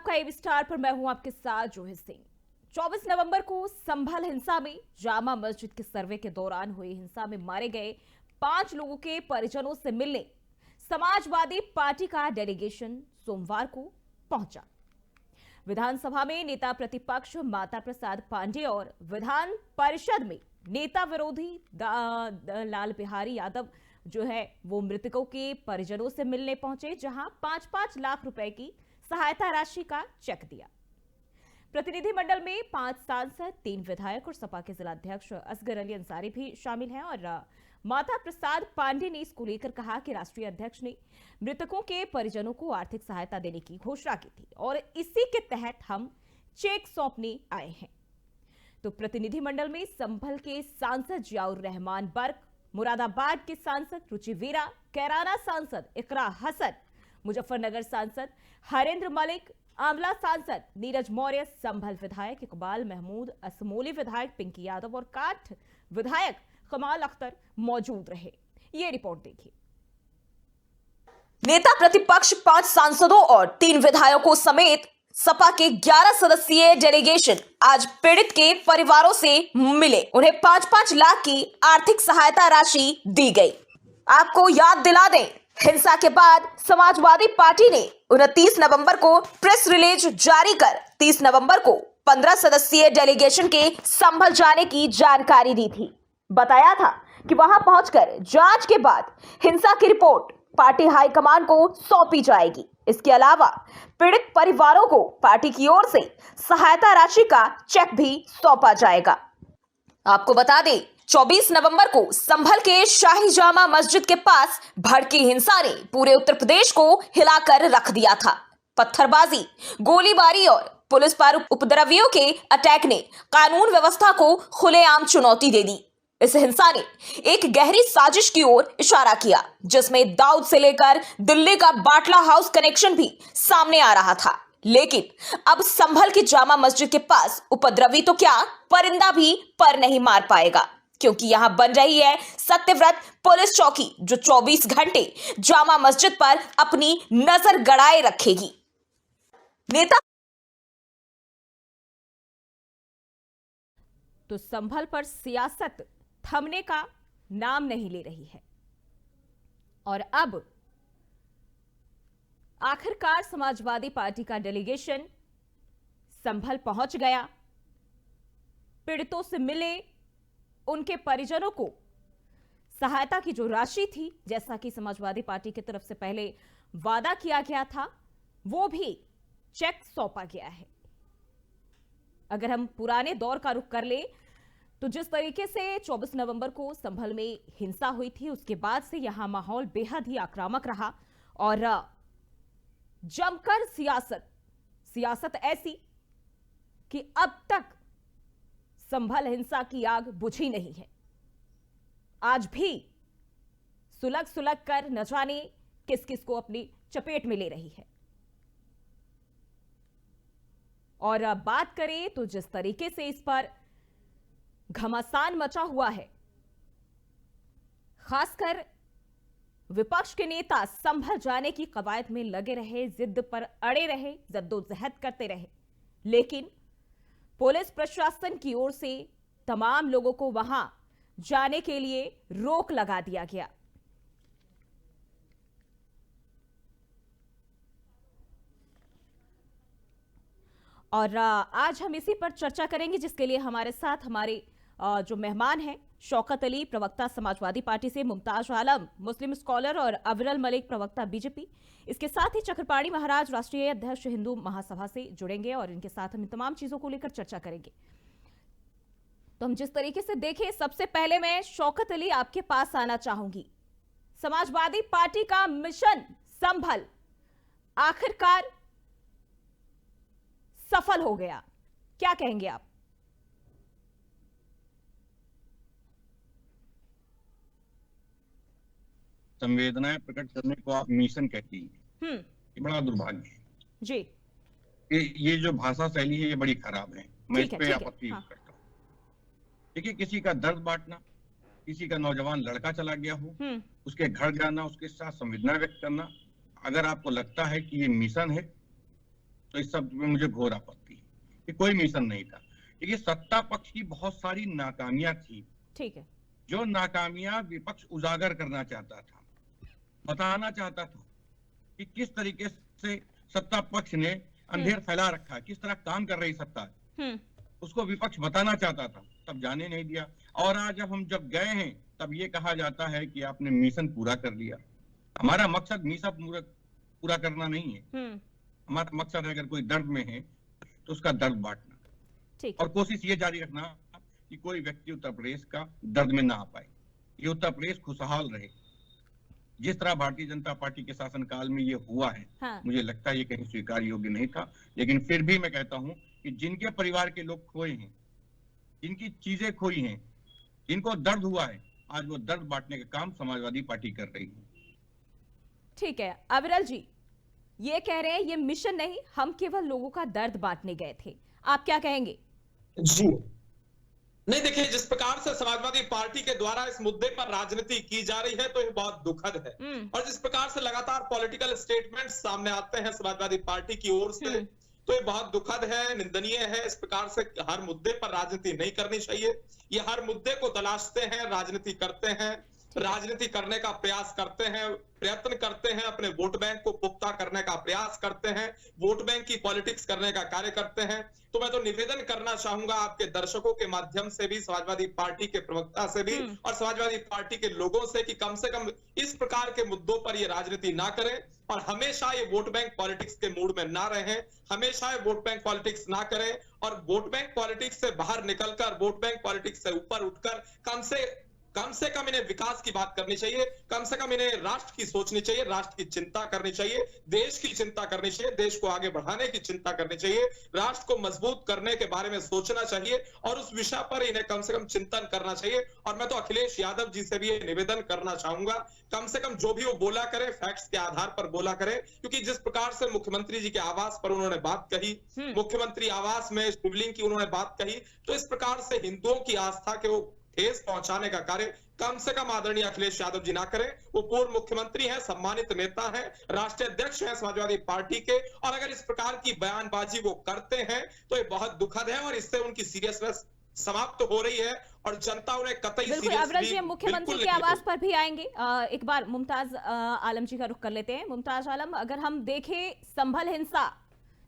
आपका AB star पर मैं हूं आपके साथ जूही सिंह। 24 नवंबर को संभल हिंसा में जामा मस्जिद के सर्वे के दौरान हुई हिंसा में मारे गए 5 लोगों के परिजनों से मिलने समाजवादी पार्टी का डेलीगेशन सोमवार को पहुंचा। विधानसभा में नेता प्रतिपक्ष माता प्रसाद पांडे और विधान परिषद में नेता विरोधी लाल बिहारी यादव जो है वो मृतकों के परिजनों से मिलने पहुंचे, जहां 5-5 लाख रुपए की सहायता राशि का चेक दिया। प्रतिनिधिमंडल में 5 सांसद, 3 विधायक और सपा के जिलाध्यक्ष असगर अली अंसारी भी शामिल हैं। और माता प्रसाद पांडे ने इसको लेकर कहा कि राष्ट्रीय अध्यक्ष ने मृतकों के परिजनों को आर्थिक सहायता देने की घोषणा की थी और इसी के तहत हम चेक सौंपने आए हैं। तो प्रतिनिधिमंडल में संभल के सांसद जियाउर रहमान बर्क, मुरादाबाद के सांसद रुचि वीरा, कैराना सांसद इकरा हसन, मुजफ्फरनगर सांसद हरेंद्र मलिक, आंवला सांसद नीरज मौर्य, संभल विधायक इकबाल महमूद, असमोली विधायक पिंकी यादव और काठ विधायक कमाल अख्तर मौजूद रहे। ये रिपोर्ट देखिए। नेता प्रतिपक्ष 5 सांसदों और 3 विधायकों समेत सपा के 11 सदस्यीय डेलीगेशन आज पीड़ित के परिवारों से मिले। उन्हें 5-5 लाख की आर्थिक सहायता राशि दी गई। आपको याद दिला दें, हिंसा के बाद समाजवादी पार्टी ने 29 नवंबर को प्रेस रिलीज जारी कर 30 नवंबर को 15 सदस्यीय डेलीगेशन के संभल जाने की जानकारी दी थी। बताया था कि वहां पहुंचकर जांच के बाद हिंसा की रिपोर्ट पार्टी हाईकमान को सौंपी जाएगी। इसके अलावा पीड़ित परिवारों को पार्टी की ओर से सहायता राशि का चेक भी सौंपा जाएगा। आपको बता दें, 24 नवंबर को संभल के शाही जामा मस्जिद के पास भड़की हिंसा ने पूरे उत्तर प्रदेश को हिलाकर रख दिया था। पत्थरबाजी, गोलीबारी और पुलिस पर उपद्रवियों के अटैक ने कानून व्यवस्था को खुलेआम चुनौती दे दी। इस हिंसा ने एक गहरी साजिश की ओर इशारा किया, जिसमें दाऊद से लेकर दिल्ली का बाटला हाउस कनेक्शन भी सामने आ रहा था। लेकिन अब संभल की जामा मस्जिद के पास उपद्रवी तो क्या, परिंदा भी पर नहीं मार पाएगा, क्योंकि यहां बन रही है सत्यव्रत पुलिस चौकी, जो 24 घंटे जामा मस्जिद पर अपनी नजर गड़ाए रखेगी। नेता तो संभल पर सियासत थमने का नाम नहीं ले रही है और अब आखिरकार समाजवादी पार्टी का डेलीगेशन संभल पहुंच गया। पीड़ितों से मिले, उनके परिजनों को सहायता की जो राशि थी, जैसा कि समाजवादी पार्टी की तरफ से पहले वादा किया गया था, वो भी चेक सौंपा गया है। अगर हम पुराने दौर का रुख कर ले तो जिस तरीके से 24 नवंबर को संभल में हिंसा हुई थी, उसके बाद से यहां माहौल बेहद ही आक्रामक रहा और जमकर सियासत ऐसी कि अब तक संभल हिंसा की आग बुझी नहीं है। आज भी सुलग कर न जाने किस किस को अपनी चपेट में ले रही है। और अब बात करें तो जिस तरीके से इस पर घमासान मचा हुआ है, खासकर विपक्ष के नेता संभल जाने की कवायद में लगे रहे, जिद पर अड़े रहे, जद्दोजहद करते रहे, लेकिन पुलिस प्रशासन की ओर से तमाम लोगों को वहां जाने के लिए रोक लगा दिया गया। और आज हम इसी पर चर्चा करेंगे, जिसके लिए हमारे साथ हमारे जो मेहमान हैं, शौकत अली प्रवक्ता समाजवादी पार्टी से, मुमताज आलम मुस्लिम स्कॉलर और अविरल मलिक प्रवक्ता बीजेपी, इसके साथ ही चक्रपाणी महाराज राष्ट्रीय अध्यक्ष हिंदू महासभा से जुड़ेंगे और इनके साथ हम तमाम चीजों को लेकर चर्चा करेंगे। तो हम जिस तरीके से देखें, सबसे पहले मैं शौकत अली आपके पास आना चाहूंगी। समाजवादी पार्टी का मिशन संभल आखिरकार सफल हो गया, क्या कहेंगे आप? संवेदनाएं प्रकट करने को आप मिशन कहती हैं। ये बड़ा दुर्भाग्य है जी। ये जो भाषा शैली है, ये बड़ी खराब है। मैं इस पे आपत्ति करता हूँ। देखिए, किसी का दर्द बांटना, किसी का नौजवान लड़का चला गया हो, उसके घर जाना, उसके साथ संवेदना व्यक्त करना, अगर आपको लगता है कि ये मिशन है तो इस सब में मुझे घोर आपत्ति है कि कोई मिशन नहीं था। देखिए, सत्ता पक्ष की बहुत सारी नाकामियां थी, ठीक है, जो नाकामियां विपक्ष उजागर करना चाहता था, बताना चाहता था कि किस तरीके से सत्ता पक्ष ने अंधेर फैला रखा है, किस तरह काम कर रही सत्ता है, उसको विपक्ष बताना चाहता था, तब जाने नहीं दिया। और आज जब गए हैं तब ये कहा जाता है कि आपने मिशन पूरा कर लिया। हमारा मकसद मिशन पूरा करना नहीं है। हमारा मकसद है, अगर कोई दर्द में है तो उसका दर्द बांटना, और कोशिश ये जारी रखना कि कोई व्यक्ति उत्तर प्रदेश का दर्द में ना आ पाए, ये उत्तर प्रदेश खुशहाल रहे। जिस तरह भारतीय जनता पार्टी के शासनकाल में ये हुआ है, हाँ। मुझे लगता है ये कहीं स्वीकार योग्य नहीं था। लेकिन फिर भी मैं कहता हूं कि जिनके परिवार के लोग खोए हैं, जिनकी चीजें खोई हैं, जिनको दर्द हुआ है, आज वो दर्द बांटने का काम समाजवादी पार्टी कर रही है। ठीक है, अविरल जी ये कह रहे हैं ये मिशन नहीं, हम केवल लोगों का दर्द बांटने गए थे, आप क्या कहेंगे? जी नहीं, देखिए, जिस प्रकार से समाजवादी पार्टी के द्वारा इस मुद्दे पर राजनीति की जा रही है तो ये बहुत दुखद है। और जिस प्रकार से लगातार पॉलिटिकल स्टेटमेंट सामने आते हैं समाजवादी पार्टी की ओर से, तो ये बहुत दुखद है, निंदनीय है। इस प्रकार से हर मुद्दे पर राजनीति नहीं करनी चाहिए। ये हर मुद्दे को तलाशते हैं, राजनीति करते हैं, राजनीति करने का प्रयास करते हैं, प्रयत्न करते हैं, अपने वोट बैंक को पुख्ता करने का प्रयास करते हैं, वोट बैंक की पॉलिटिक्स करने का कार्य करते हैं। तो मैं तो निवेदन करना चाहूंगा आपके दर्शकों के माध्यम से भी, समाजवादी पार्टी के प्रवक्ता से भी और समाजवादी पार्टी के लोगों से कि कम से कम इस प्रकार के मुद्दों पर ये राजनीति ना करें और हमेशा ये वोट बैंक पॉलिटिक्स के मूड में ना रहें, हमेशा ये वोट बैंक पॉलिटिक्स ना करें और वोट बैंक पॉलिटिक्स से बाहर निकलकर, वोट बैंक पॉलिटिक्स से ऊपर उठकर कम से कम इन्हें विकास की बात करनी चाहिए, कम से कम इन्हें राष्ट्र की सोचनी चाहिए, राष्ट्र की चिंता करनी चाहिए, देश की चिंता करनी चाहिए, देश को आगे बढ़ाने की चिंता करनी चाहिए, राष्ट्र को मजबूत करने के बारे में सोचना चाहिए और उस विषय पर इन्हें कम से कम चिंतन करना चाहिए। और मैं तो अखिलेश यादव जी से भी ये निवेदन करना चाहूंगा, कम से कम जो भी वो बोला करे फैक्ट्स के आधार पर बोला करे, क्योंकि जिस प्रकार से मुख्यमंत्री जी के आवास पर उन्होंने बात कही, मुख्यमंत्री आवास में शिवलिंग की उन्होंने बात कही, तो इस प्रकार से हिंदुओं की आस्था के वो ठेस पहुंचाने का कार्य कम से कम आदरणीय अखिलेश यादव जी ना करें। वो पूर्व मुख्यमंत्री हैं, सम्मानित नेता हैं, राष्ट्रीय अध्यक्ष हैं समाजवादी पार्टी के, और अगर इस प्रकार की बयानबाजी वो करते हैं तो ये बहुत दुखद है और इससे उनकी सीरियसनेस समाप्त हो रही है और जनता उन्हें कतई सीरियस। मुख्यमंत्री के आवास पर भी आएंगे। एक बार मुमताज आलम जी का रुख कर लेते हैं। मुमताज आलम, अगर हम देखें संभल हिंसा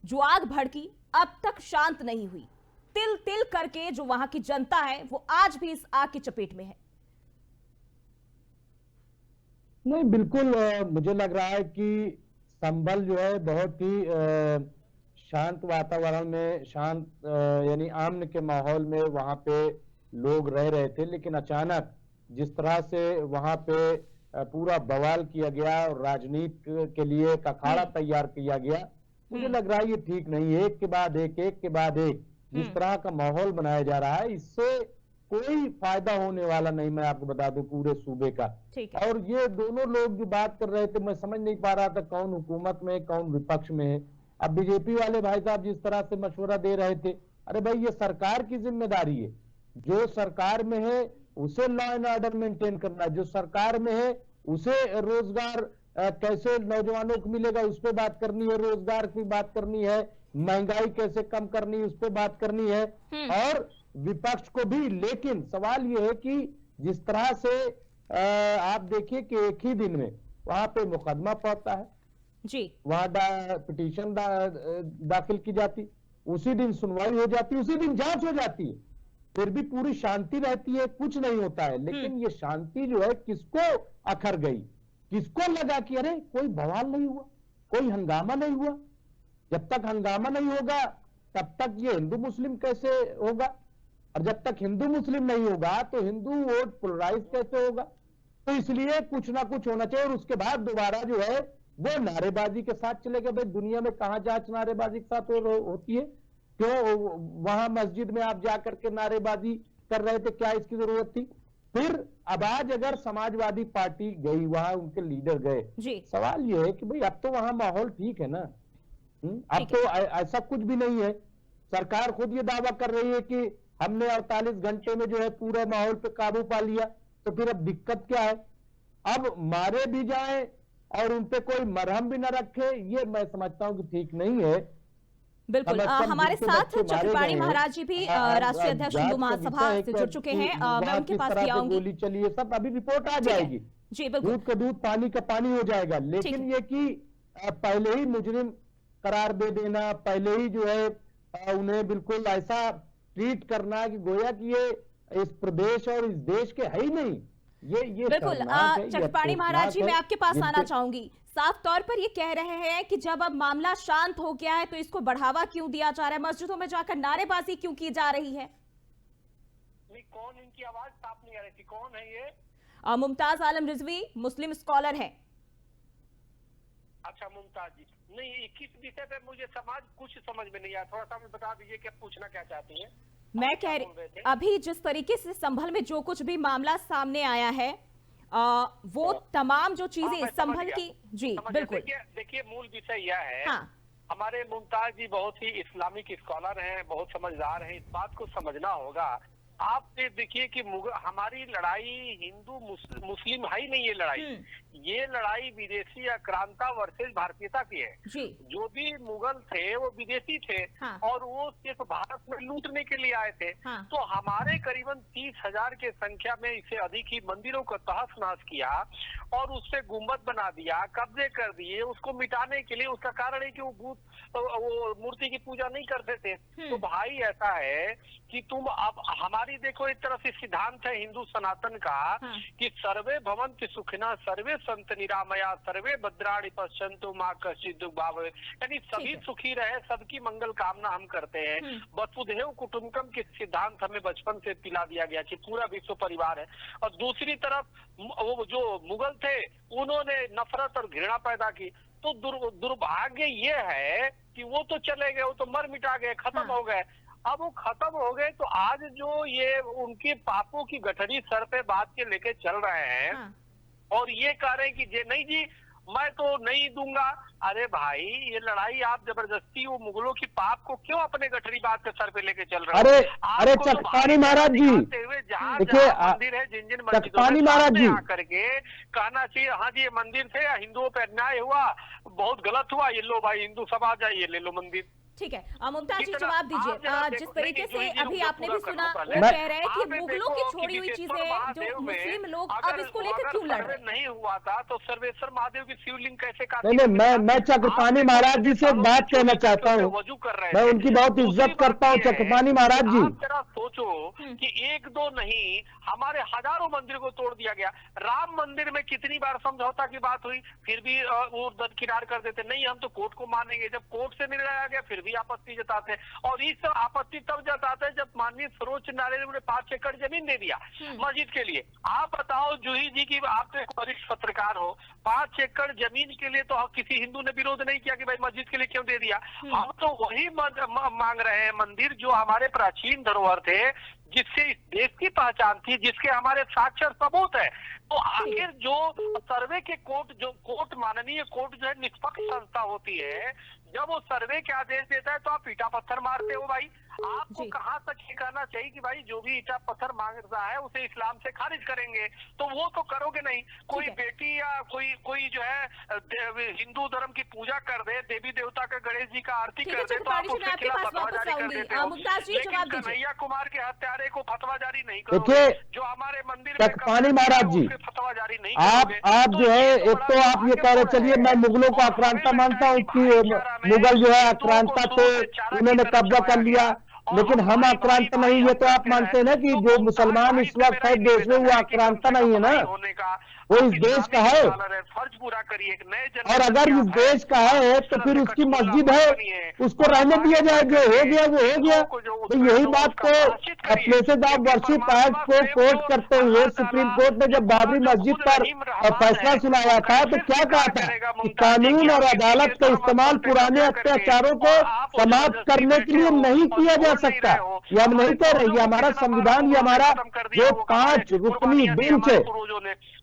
जो आग भड़की अब तक शांत नहीं हुई, तिल तिल करके जो वहां की जनता है वो आज भी इस आग की चपेट में है। नहीं, बिल्कुल मुझे लग रहा है कि संभल जो है बहुत ही शांत वातावरण में, शांत यानी अमन के माहौल में वहां पे लोग रह रहे थे, लेकिन अचानक जिस तरह से वहां पे पूरा बवाल किया गया और राजनीति के लिए एक अखाड़ा तैयार किया गया, मुझे लग रहा है ये ठीक नहीं है। एक के बाद एक जिस तरह का माहौल बनाया जा रहा है, इससे कोई फायदा होने वाला नहीं, मैं आपको बता दूं, पूरे सूबे का। और ये दोनों लोग जो बात कर रहे थे, मैं समझ नहीं पा रहा था कौन हुकूमत में कौन विपक्ष में है। अब बीजेपी वाले भाई साहब जिस तरह से मशवरा दे रहे थे, अरे भाई ये सरकार की जिम्मेदारी है, जो सरकार में है उसे लॉ एंड ऑर्डर मेंटेन करना, जो सरकार में है उसे रोजगार कैसे नौजवानों को मिलेगा उस पर बात करनी है, रोजगार की बात करनी है, महंगाई कैसे कम करनी है उस पर बात करनी है, और विपक्ष को भी। लेकिन सवाल यह है कि जिस तरह से आप देखिए कि एक ही दिन में वहां पे मुकदमा पड़ता है जी, वहां पिटीशन दाखिल की जाती, उसी दिन सुनवाई हो जाती, उसी दिन जांच हो जाती है, फिर भी पूरी शांति रहती है, कुछ नहीं होता है। लेकिन ये शांति जो है किसको अखर गई, किसको लगा कि अरे कोई बवाल नहीं हुआ, कोई हंगामा नहीं हुआ। जब तक हंगामा नहीं होगा तब तक ये हिंदू मुस्लिम कैसे होगा, और जब तक हिंदू मुस्लिम नहीं होगा तो हिंदू वोट पोलराइज कैसे होगा। तो इसलिए कुछ ना कुछ होना चाहिए। और उसके बाद दोबारा जो है वो नारेबाजी के साथ चलेगा। भाई दुनिया में कहां जांच नारेबाजी के साथ होती है? क्यों वहां मस्जिद में आप जाकर के नारेबाजी कर रहे थे, क्या इसकी जरूरत थी? फिर अब आज अगर समाजवादी पार्टी गई वहां, उनके लीडर गए, सवाल यह है कि भाई अब तो वहां माहौल ठीक है ना, अब तो ऐसा कुछ भी नहीं है। सरकार खुद ये दावा कर रही है कि हमने 48 घंटे में जो है पूरे माहौल पे काबू पा लिया, तो फिर अब दिक्कत क्या है? अब मारे भी जाए और उन पे कोई मरहम भी ना रखे, ये मैं समझता हूं कि ठीक नहीं है। बिल्कुल हमारे साथ चक्रपाणी महाराज जी भी राष्ट्रीय अध्यक्ष हिंदू महासभा से जुड़ चुके हैं। मैं उनके पास भी आऊंगी। गोली चली है सब, अभी रिपोर्ट आ जाएगी जी बिल्कुल, दूध का दूध पानी का पानी हो जाएगा। लेकिन ये कि पहले ही मुजरिम करार दे देना, पहले ही जो है उन्हें बिल्कुल ऐसा ट्रीट करना कि गोया कि ये इस प्रदेश और इस देश के है ही नहीं। ये बिल्कुल चक्रपाणी महाराज जी मैं आपके पास आना चाहूंगी। साफ तौर पर ये कह रहे हैं कि जब अब मामला शांत हो गया है तो इसको बढ़ावा क्यों दिया जा रहा है, मस्जिदों में जाकर नारेबाजी क्यों की जा रही है? नहीं, कौन इनकी आवाज साफ नहीं आ रही थी, कौन है ये? मुमताज आलम रिजवी मुस्लिम स्कॉलर है। अच्छा मुमताज जी, नहीं किस विषय पे मुझे कुछ समझ में नहीं आया, थोड़ा सा मुझे बता दीजिए क्या पूछना क्या चाहती हैं? मैं कह रही अभी जिस तरीके से संभल में जो कुछ भी मामला सामने आया है वो तमाम जो चीजें संभल की जी बिल्कुल। देखिए मूल विषय यह है, हाँ। हमारे मुमताज जी बहुत ही इस्लामिक स्कॉलर हैं, बहुत समझदार हैं, इस बात को समझना होगा। आप देखिए कि हमारी लड़ाई हिंदू मुस्लिम है ही नहीं, ये लड़ाई विदेशी आक्रांता वर्सेस भारतीयता की है। जो भी मुगल थे वो विदेशी थे। हाँ। और वो सिर्फ भारत में लूटने के लिए आए थे। हाँ। तो हमारे करीबन 30,000 के संख्या में इससे अधिक ही मंदिरों का तहस नहस किया और उससे गुम्बद बना दिया, कब्जे कर दिए। उसको मिटाने के लिए उसका कारण है कि वो मूर्ति की पूजा नहीं करते थे। तो भाई ऐसा है कि तुम अब हमारी देखो एक तरह से सिद्धांत है हिंदू सनातन का। हाँ। कि सर्वे भवन्ति सुखिनः सर्वे सन्तु निरामया सर्वे भद्राणि पश्यन्तु मा कश्चित् दुःख भावः, यानी सभी सुखी रहे, सबकी मंगल कामना हम करते हैं। वसुधैव कुटुम्बकम के सिद्धांत हमें बचपन से पिला दिया गया कि पूरा विश्व परिवार है। और दूसरी तरफ वो जो मुगल थे उन्होंने नफरत और घृणा पैदा की। तो दुर्भाग्य ये है कि वो तो चले गए, वो तो मर मिटा गए, खत्म हो गए। अब वो खत्म हो गए तो आज जो ये उनके पापों की गठरी सर पे बांध के लेके चल रहे हैं। हाँ। और ये कह रहे हैं कि जे नहीं जी मैं तो नहीं दूंगा। अरे भाई ये लड़ाई आप जबरदस्ती वो मुगलों की पाप को क्यों अपने गठरी बात के सर पे लेके चल रहे हैं? अरे चक्रपाणी महाराज जी देखिए, मंदिर है जिन चक्रपाणी महाराज जी आकर के कहना चाहिए हाँ जी ये मंदिर थे, हिंदुओं पे अन्याय हुआ, बहुत गलत हुआ, ये लो भाई हिंदू सब आ जाइए ले लो मंदिर। ठीक है मुमताज जी जवाब दीजिए। जिस तरीके से अभी आपने भी सुना वो कह रहे हैं कि मुगलों की छोड़ी हुई चीजें जो मुस्लिम लोग अब इसको लेकर क्यों लड़ रहे हैं? नहीं हुआ था तो सर्वेश्वर महादेव की शिवलिंग कैसे नहीं, मैं चक्रपाणी महाराज जी से एक बात कहना चाहता हूँ, मैं उनकी बहुत इज्जत करता हूँ। चक्रपाणी महाराज जी जरा सोचो कि एक दो नहीं हमारे हजारों मंदिर को तोड़ दिया गया। राम मंदिर में कितनी बार समझौता की बात हुई, फिर भी वो दरकिनार कर देते, नहीं हम तो कोर्ट को मानेंगे। जब कोर्ट से निर्णय आ गया फिर भी आपत्ति जताते हैं। और इस आपत्ति तब जताते हैं जब माननीय सर्वोच्च न्यायालय ने 5 एकड़ जमीन दे दिया मस्जिद के लिए। आप बताओ जूही जी की आप एक वरिष्ठ पत्रकार हो, 5 एकड़ जमीन के लिए तो किसी हिंदू ने विरोध नहीं किया कि भाई मस्जिद के लिए क्यों दे दिया। हम तो वही मांग रहे हैं मंदिर जो हमारे प्राचीन धरोहर थे, जिससे इस देश की पहचान थी, जिसके हमारे साक्षर सबूत है। तो आखिर जो सर्वे के कोर्ट माननीय कोर्ट जो है निष्पक्ष संस्था होती है, जब वो सर्वे के आदेश देता है तो आप ईटा पत्थर मारते हो। भाई आपको कहाँ तक ये कहना चाहिए कि भाई जो भी ईटा पत्थर मांग रहा है उसे इस्लाम से खारिज करेंगे, तो वो तो करोगे नहीं। कोई बेटी या कोई जो है हिंदू धर्म की पूजा कर दे, देवी देवता का गणेश जी का आरती कर दे, तो आप उसके खिलाफ फतवा जारी कर देते हो। लेकिन कन्हैया कुमार के हत्यारे को फतवा जारी नहीं करोगे, जो हमारे मंदिर में चक्रपाणी महाराज जी फतवा जारी नहीं आप जो है एक तो आप ये कह रहे, चलिए मैं मुगलों को आक्रांता मानता हूँ कि मुगल जो है आक्रांता थे, उन्होंने कब्जा कर लिया, लेकिन हम आक्रांत नहीं है। तो आप मानते हैं ना कि जो मुसलमान इस वक्त है देश में वो आक्रांता नहीं है ना, वो इस देश का है। फर्ज पूरा करिए, और अगर इस देश का है तो फिर उसकी मस्जिद है, उसको रहने दिया जाए, जो हो गया वो हो गया। तो यही बात को प्लेसेस ऑफ वर्शिप एक्ट को कोर्ट करते हुए सुप्रीम कोर्ट ने जब बाबरी मस्जिद पर फैसला सुनाया था तो क्या कहा था कि कानून और अदालत का इस्तेमाल पुराने अत्याचारों को समाप्त करने के लिए नहीं किया जा सकता। ये हम नहीं कह रहे, ये हमारा संविधान, ये हमारा जो 5 रुकनी बेंच है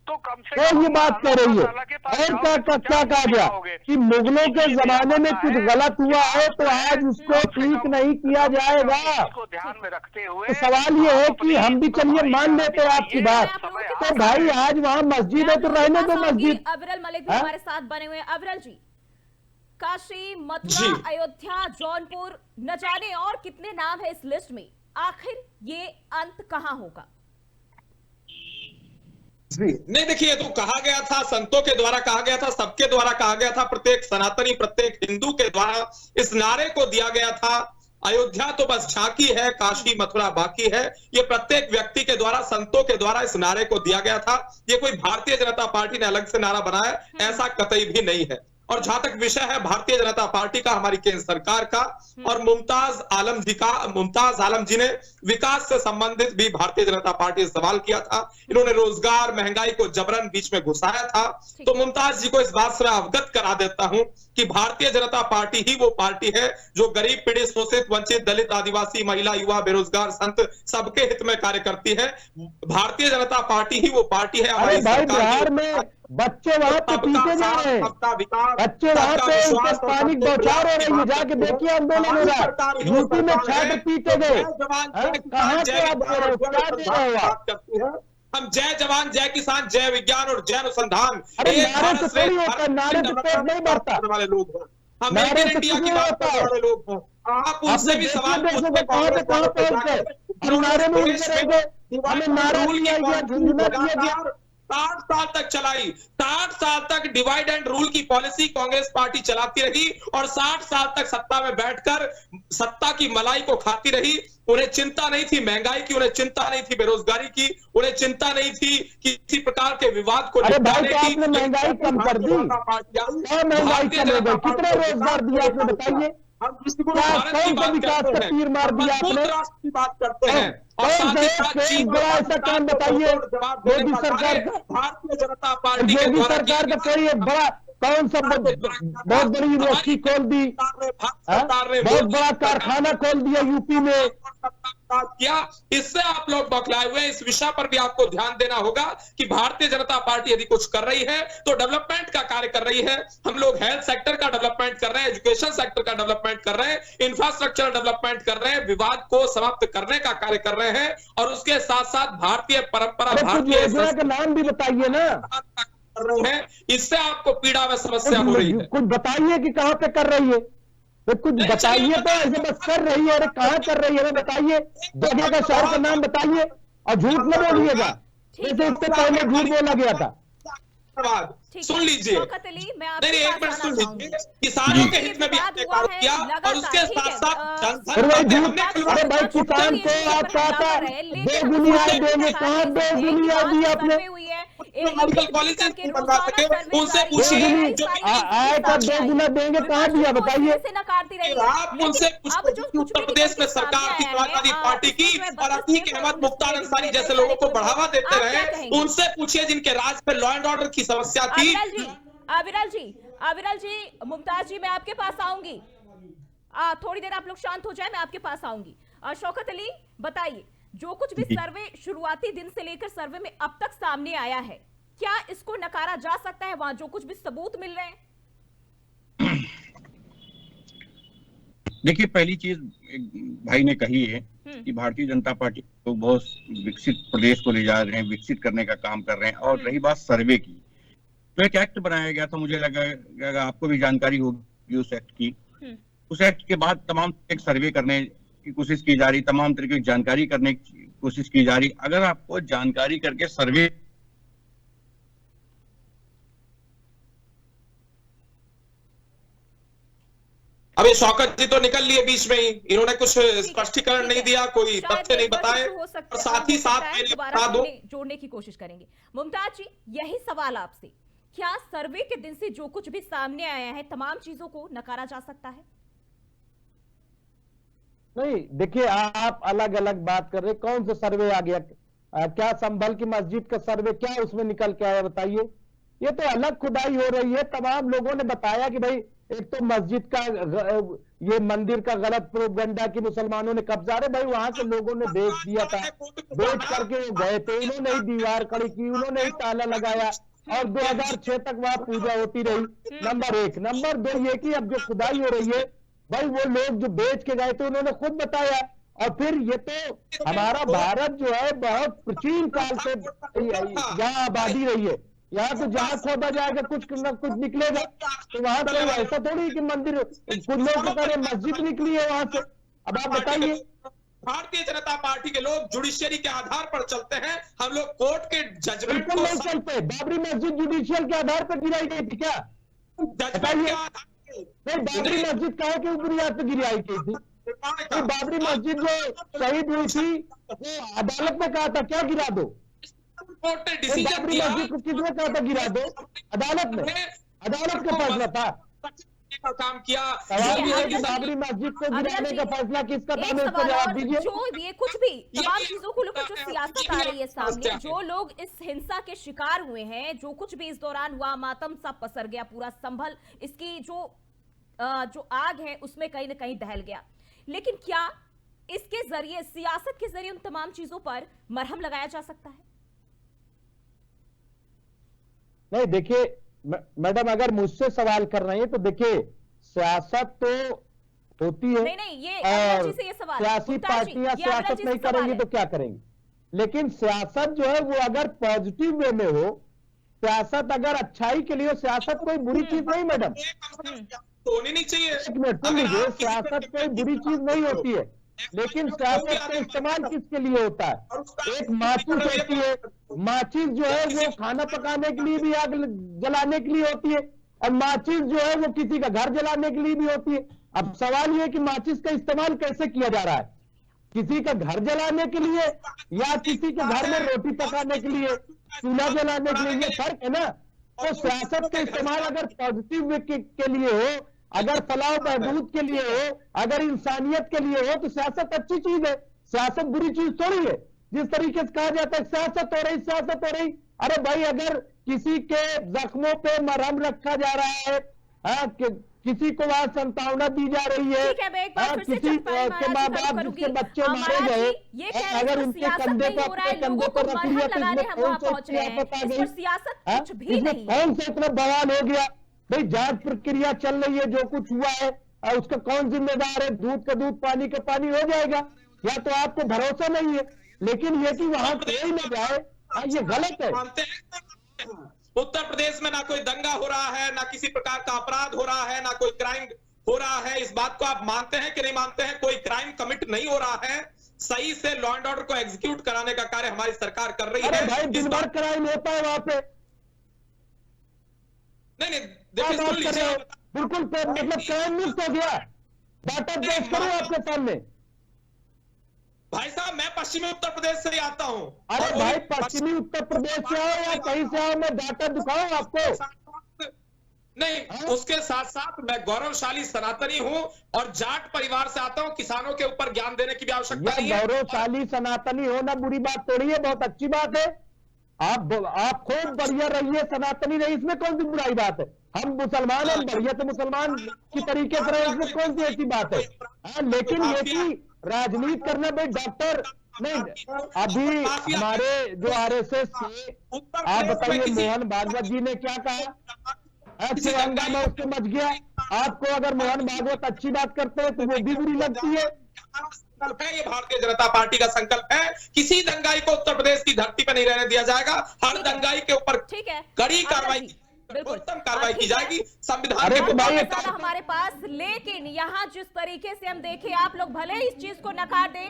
तो ये बात कह रही है। और क्या कहा गया कि मुगलों के जमाने में कुछ गलत हुआ है तो आज उसको ठीक नहीं किया जाएगा। ध्यान में रखते हुए तो सवाल ये है कि हम भी चलिए मान लेते हैं आपकी बात, तो भाई आज वहाँ मस्जिद है तो रहने दो मस्जिद। अविरल मलिक भी हमारे साथ बने हुए। अविरल जी काशी, मथुरा, जी। अयोध्या, जौनपुर, न जाने और कितने नाम है इस लिस्ट में। आखिर ये अंत कहां होगा? नहीं देखिए, तो कहा गया था, संतों के द्वारा कहा गया था, सबके द्वारा कहा गया था, प्रत्येक सनातनी, प्रत्येक हिंदू के द्वारा इस नारे को दिया गया था, अयोध्या तो बस झांकी है, काशी मथुरा बाकी है। ये प्रत्येक व्यक्ति के द्वारा, संतों के द्वारा इस नारे को दिया गया था। ये कोई भारतीय जनता पार्टी ने अलग से नारा बनाया है, ऐसा कतई भी नहीं है। और जहां तक विषय है भारतीय जनता पार्टी का, हमारी केंद्र सरकार का, और मुमताज आलम जी ने विकास से संबंधित भी भारतीय जनता पार्टी से सवाल किया था। इन्होंने रोजगार, महंगाई को जबरन बीच में घुसाया था। तो मुमताज जी को इस बात से मैं अवगत करा देता हूं कि भारतीय जनता पार्टी ही वो पार्टी है जो गरीब, पीड़ित, शोषित, वंचित, दलित, आदिवासी, महिला, युवा, बेरोजगार, संत सबके हित में कार्य करती है। भारतीय जनता पार्टी ही वो पार्टी है। अरे हमारी भाई, सरकार बिहार में बच्चे वहां पे पीटे जा रहे हैं, बच्चे वहां पे उनके पानी बौछार हो रही है, जाके देखिए आंदोलन हो रहा है। यूपी में छात्र पीटे गए, कहाँ से आप दे रहे हो, क्या दे रहे हो आप? हम जय जवान, जय किसान, जय विज्ञान और जय अनुसंधान, अरे एक नारे भारत से श्रेष्ठ थोड़ी होता है, भारत नारे से पेट नहीं भरता वाले लोग हैं। हम नारे मेक इन से इंडिया कुछ की नहीं बात होता करने है। वाले लोग हैं। आप उनसे भी सवाल देखो पूछते कहाँ से कहाँ पहुंच गए, हम नारे में उलझे रहेंगे, हमें नारा दिया गया, झुंझुना दिया गया। 60 साल तक चलाई, 60 साल तक डिवाइड एंड रूल की पॉलिसी कांग्रेस पार्टी चलाती रही और 60 साल तक सत्ता में बैठकर सत्ता की मलाई को खाती रही। उन्हें चिंता नहीं थी महंगाई की, उन्हें चिंता नहीं थी बेरोजगारी की, उन्हें चिंता नहीं थी किसी प्रकार के विवाद को अरे भाई, निपटाने तो की। आपने महंगाई कम कर दी, क्या महंगाई कम हो गई, कितने रोजगार दिया आपने बताइए? हम दृष्टिकोण क्या भारत की कौन सा बात विकास करते का हैं, तीर मार हम दिया मजबूत आपने? राष्ट्र की बात करते हैं और कौन साथ सा ही साथ एक चीन बड़ा और ऐसा काम पाकिस्तान को बताइए जवाब देने योगी का सरकार कार्य का? भारतीय जनता पार्टी के योगी द्वारा सरकार किया का कोई एक बड़ा कौन सा बहुत बड़ी यूनिवर्सिटी खोल दी, सरकार ने बहुत बड़ा कारखाना खोल दिया यूपी में। किया। इससे आप लोग बौखलाए हुए हैं। इस विषय पर भी आपको ध्यान देना होगा कि भारतीय जनता पार्टी यदि कुछ कर रही है तो डेवलपमेंट का कार्य कर रही है। हम लोग हेल्थ सेक्टर का डेवलपमेंट कर रहे हैं, एजुकेशन सेक्टर का डेवलपमेंट कर रहे हैं, इंफ्रास्ट्रक्चर डेवलपमेंट कर रहे हैं, विवाद को समाप्त करने का कार्य कर रहे हैं और उसके साथ साथ भारतीय परंपरा, अरे कुछ भारतीय योजना का नाम भी बताइए ना, कर रहे हैं। इससे आपको पीड़ा में समस्या हो रही है। कुछ बताइए कि कहाँ पे कर रही है, तो कुछ बताइए। तो ऐसे बस कर रही है, अरे कहाँ कर रही है बताइए, जगह का शहर का नाम बताइए और झूठ न बोलिएगा, जैसे इससे पहले झूठ बोला गया था। धन्यवाद। सुन लीजिए, शौकत अली, मैं आपके नहीं, एक पास मिनट आना सुन चाहूंगी। लीजिए। किसानों के हित में भी विवाद आपने हुआ कार्य है किया लगातार, और उसके ठीक है, साथ साथ अरे भाई जनधन झूठ, हमने अरे भाई किसान को आप कहता बेगुनी आय देंगे, कहाँ बेगुनी आय दी आपने? मेडिकल कॉलेज बनवा सके उनसे पूछिए। बेगुनी जो आय का बेगुना देंगे, कहाँ दिया बताइए? आप उनसे पूछते कि उत्तर प्रदेश में सरकार थी समाजवादी पार्टी की और अतीक अहमद, मुख्तार अंसारी जैसे लोगों को बढ़ावा देते रहे, उनसे पूछिए जिनके राज्य में लॉ एंड ऑर्डर की समस्या थी। अविरल जी, मुमताज जी, मैं आपके पास आऊंगी। थोड़ी देर आप लोग शांत हो जाए, मैं आपके पास आऊंगी। शौकत अली, बताइए, जो कुछ भी सर्वे शुरुआती दिन से लेकर सर्वे में अब तक सामने आया है, क्या इसको नकारा जा सकता है? वहां जो कुछ भी सबूत मिल रहे हैं। देखिए, पहली चीज भाई ने कही है कि भारतीय जनता पार्टी तो बहुत विकसित प्रदेश को ले जा रहे हैं, विकसित करने का काम कर रहे हैं। और रही बात सर्वे की, तो एक एक्ट बनाया गया था, मुझे लगा आपको भी जानकारी होगी उस एक्ट की। उस एक्ट के बाद तमाम एक सर्वे करने की कोशिश की जा रही, तमाम तरीके की जानकारी करने की कोशिश की जा रही। अगर आपको जानकारी करके सर्वे अभी शौकत जी तो निकल लिए बीच में ही, इन्होंने कुछ स्पष्टीकरण नहीं दिया, कोई तथ्य नहीं बताए और साथ ही साथ मैंने बता दो, जोड़ने की कोशिश करेंगे। मुमताज जी, यही सवाल आपसे, क्या सर्वे के दिन से जो कुछ भी सामने आया है तमाम चीजों को नकारा जा सकता है? नहीं, देखिए आप अलग अलग बात कर रहे, कौन सा सर्वे आ गया? क्या संभल की मस्जिद का सर्वे, क्या उसमें निकल के आया बताइए? ये तो अलग खुदाई हो रही है। तमाम लोगों ने बताया कि भाई एक तो मस्जिद का, ये मंदिर का गलत प्रोपगंडा की मुसलमानों ने कब्जा, रहे भाई वहां के लोगों ने बेच दिया था, बेच करके वो गए थे, उन्होंने ही दीवार खड़ी की, उन्होंने ही ताला लगाया और 2006 तक वहां पूजा होती रही। नंबर 1। नंबर 2 ये कि अब जो खुदाई हो रही है, भाई वो लोग जो बेच के गए थे उन्होंने खुद बताया। और फिर ये तो हमारा भारत जो है बहुत प्राचीन काल से यहाँ आबादी रही है, यहाँ तो जहाँ खोदा जाएगा कुछ न कुछ निकलेगा। तो वहां तो ऐसा थोड़ी कि मंदिर, कुछ लोग तो कह रहे मस्जिद निकली है वहां से। अब आप बताइए। भारतीय जनता पार्टी के लोग जुडिशियरी के आधार पर चलते हैं, हम लोग कोर्ट के जजमेंट बिल्कुल नहीं चलते। बाबरी मस्जिद जुडिशियल के आधार पर गिराई गई थी क्या? जजमेंट के आधार नहीं, बाबरी मस्जिद कहाँ के बुनियाद पर गिराई गई थी? तो बाबरी मस्जिद जो शहीद हुई थी वो अदालत ने कहा था क्या गिरा दो? कोर्ट ने तो डिसीजन बाबरी दिया, मस्जिद को किसने कहा था गिरा दो? अदालत ने। अदालत का फैसला था। का काम किया। सवाल ये है कि अगर- बाबरी मस्जिद को गिराने का फैसला किसका था? एक इसका सवाल जवाब और, दीजिए। जो ये कुछ भी तमाम ये- चीजों को लेकर जो सियासत आ रही है सामने, समस्या है। जो लोग इस हिंसा के शिकार हुए हैं, जो कुछ भी इस दौरान हुआ, मातम सा पसर गया पूरा संभल, इसकी जो आग है उसमें कहीं ना कहीं दहल गया। लेकिन क्या इसके जरिए, सियासत के जरिए उन तमाम चीजों पर मरहम लगाया जा सकता है? नहीं देखिए मैडम, अगर मुझसे सवाल कर रही है तो देखिए सियासत तो होती है। नहीं, ये अमला जी से ये सवाल है। सियासी गुप्ता जी, पार्टियां ये अमला सियासत जी नहीं से सवाल करेंगी है। तो क्या करेंगी? लेकिन सियासत जो है वो अगर पॉजिटिव वे में हो, सियासत अगर अच्छाई के लिए हो, सियासत कोई बुरी चीज नहीं मैडम। तो होनी नहीं चाहिए। एक मिनट सुन लीजिए, सियासत कोई बुरी चीज नहीं होती है, लेकिन सियासत का इस्तेमाल किसके लिए होता है? एक माचिस होती है, माचिस जो है वो खाना पकाने के लिए भी, आग जलाने के लिए होती है, और माचिस जो है वो किसी का घर जलाने के लिए भी होती है। अब सवाल ये है कि माचिस का इस्तेमाल कैसे किया जा रहा है? किसी का घर जलाने के लिए या किसी के घर में रोटी पकाने के लिए, चूल्हा जलाने के लिए? ये फर्क है ना। तो सियासत का इस्तेमाल अगर पॉजिटिव वे के लिए हो, अगर फलाह बहबूद के लिए हो, अगर इंसानियत के लिए हो, तो सियासत अच्छी चीज है। सियासत बुरी चीज थोड़ी है। जिस तरीके से कहा जाता है सियासत हो रही, सियासत हो रही, अरे भाई अगर किसी के जख्मों पे मरहम रखा जा रहा है, किसी को वहां संतावना दी जा रही है, ठीक है, मैं एक बार फिर से किसी चंपाई के माँ महाराज बाप जी जिसके करूंगी। बच्चे मारे महाराज गए, जी, ये कह रहे हैं अगर कि उनके सियासत कंधे नहीं पर हो रहा है, अपने लोगों कंधे को पर रख लिया मरहम तो लगाने इसमें हम कौन वहां सा पहुंच रहे हैं, सियासत आ इस गई? पर सियासत हाँ? कुछ भी इसमें नहीं है। कौन सा इतना बवाल हो गया? भाई जांच प्रक्रिया चल रही है, जो कुछ हुआ है उसका कौन जिम्मेदार है? दूध का दूध पानी का पानी हो जाएगा। या तो आपको भरोसा नहीं है, लेकिन ये कि वहां कोई न जाए, ये गलत है। मानते हैं उत्तर प्रदेश में ना कोई दंगा हो रहा है, ना किसी प्रकार का अपराध हो रहा है, ना कोई क्राइम हो रहा है। इस बात को आप मानते हैं कि नहीं मानते हैं? कोई क्राइम कमिट नहीं हो रहा है। सही से लॉ एंड ऑर्डर को एग्जीक्यूट कराने का कार्य हमारी सरकार कर रही अरे है। भाई इस दिन भर क्राइम होता है वहां पे। नहीं, क्या देखिए बात सुन कर रहे हो? लीजिए। बिल्कुल मतलब क्राइम मुक्त हो गया। डाटा पेश करूं आपके सामने? भाई साहब, मैं पश्चिमी उत्तर प्रदेश से ही आता हूं। अरे और भाई वही पश्चिमी उत्तर प्रदेश से आओ या कहीं से आओ, मैं डाटा दिखाऊं आपको? नहीं, उसके साथ साथ मैं गौरवशाली सनातनी हूं और जाट परिवार से आता हूं। किसानों के ऊपर ज्ञान देने की भी आवश्यकता नहीं यह है। गौरवशाली सनातनी होना बुरी बात थोड़ी है, बहुत अच्छी बात है। आप खूब बढ़िया रहिए, सनातनी रहिए, इसमें कौन सी बुराई बात है? हम मुसलमान, हम बढ़िया तो मुसलमान की तरीके से रहे, इसमें कौन सी ऐसी बात है? लेकिन ये कि राजनीति करना, भाई डॉक्टर नहीं, अभी हमारे जो आरएसएस के, आप बताइए मोहन भागवत जी ने क्या कहा? ऐसे हंगामा उससे मच गया। आपको अगर मोहन भागवत अच्छी बात करते हैं तो वो भी बुरी लगती है। संकल्प है, ये भारतीय जनता पार्टी का संकल्प है। किसी दंगाई को उत्तर प्रदेश की धरती पर नहीं रहने दिया जाएगा। हर दंगाई के ऊपर ठीक है, कड़ी आनंद कार्रवाई, जी, बिल्कुल उत्तम कार्रवाई की ठीक है। जाएगी संविधान अरे के तो भाई मुताबिक। ज्यादा हमारे पास, लेकिन यहाँ जिस तरीके से हम देखें, आप लोग भले इस चीज को नकार दें,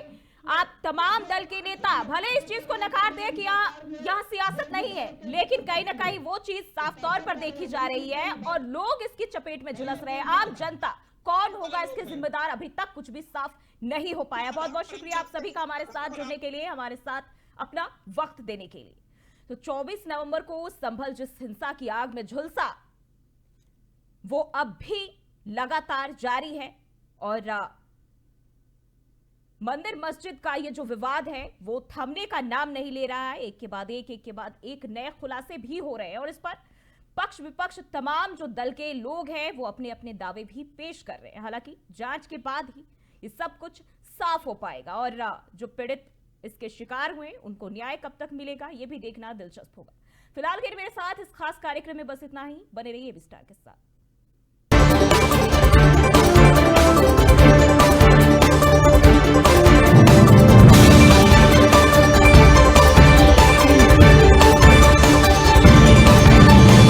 आप तमाम दल के नेता भले इस चीज को नकार दें कि यहाँ सियासत नहीं है, लेकिन कहीं ना कहीं वो चीज साफ तौर पर देखी जा रही है और लोग इसकी चपेट में झुलस रहे हैं। आम जनता कौन होगा इसके जिम्मेदार, अभी तक कुछ भी साफ नहीं हो पाया। बहुत बहुत शुक्रिया आप सभी का हमारे साथ जुड़ने के लिए, हमारे साथ अपना वक्त देने के लिए। तो 24 नवंबर को संभल जिस हिंसा की आग में झुलसा, वो अब भी लगातार जारी है और मंदिर मस्जिद का ये जो विवाद है वो थमने का नाम नहीं ले रहा है। एक के बाद एक नए खुलासे भी हो रहे हैं और इस पर पक्ष विपक्ष तमाम जो दल के लोग हैं वो अपने अपने दावे भी पेश कर रहे हैं। हालांकि जांच के बाद ही ये सब कुछ साफ हो पाएगा और जो पीड़ित इसके शिकार हुए उनको न्याय कब तक मिलेगा ये भी देखना दिलचस्प होगा। फिलहाल के लिए मेरे साथ इस खास कार्यक्रम में बस इतना ही। बने रहिए विस्तार के साथ।